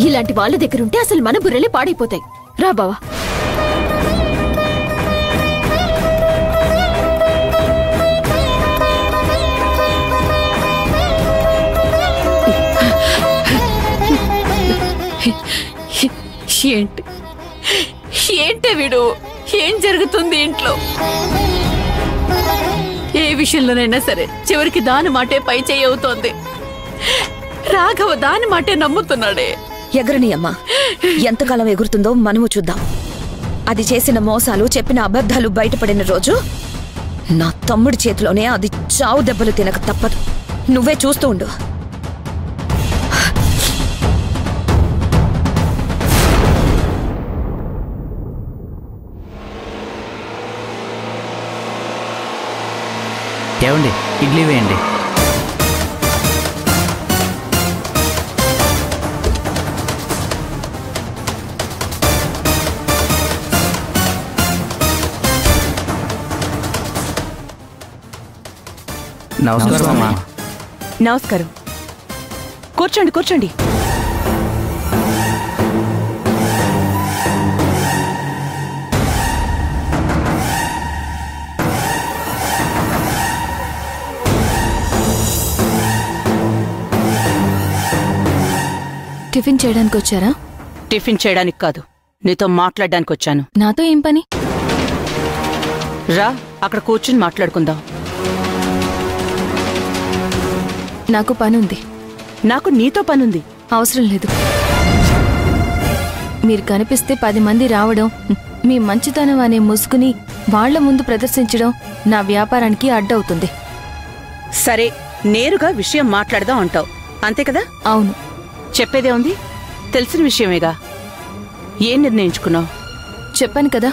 ఇలాంటి వాళ్ళ దగ్గరుంటే అసలు మన బుర్రలే పాడైపోతాయి. రా బావా. ఏంటే వీడు? ఏం జరుగుతుంది ఇంట్లో? ఏ విషయంలోనైనా సరే చివరికి దాని మాటే పై చేయి అవుతోంది. రాఘవ దాని మాటే నమ్ముతున్నాడే. ఎగరని అమ్మా, ఎంతకాలం ఎగురుతుందో మనము చూద్దాం. అది చేసిన మోసాలు, చెప్పిన అబద్ధాలు బయటపడిన రోజు నా తమ్ముడి చేతిలోనే అది చావు దెబ్బలు తినక తప్పదు. నువ్వే చూస్తూ ఉండు. ఏవండి, ఇడ్లీ వేయండి. నమస్కారం అమ్మా. నమస్కారం. కూర్చోండి కూర్చోండి. టిఫిన్ చేయడానికి వచ్చారా? టిఫిన్ చేయడానికి కాదు, నీతో మాట్లాడడానికి వచ్చాను. నాతో ఏం పని? రా, అక్కడ కూర్చుని మాట్లాడుకుందాం. నాకు పనుంది. నాకు నీతో పనుంది. అవసరం లేదు. మీరు కనిపిస్తే 10 మంది రావడం, మీ మంచితనం అనే ముసుగుని వాళ్ల ముందు ప్రదర్శించడం నా వ్యాపారానికి అడ్డవుతుంది. సరే, నేరుగా విషయం మాట్లాడదాం అంటావు, అంతే కదా? అవును. చెప్పేదే ఉంది, తెలిసిన విషయమేగా. ఏం నిర్ణయించుకున్నావు? చెప్పాను కదా,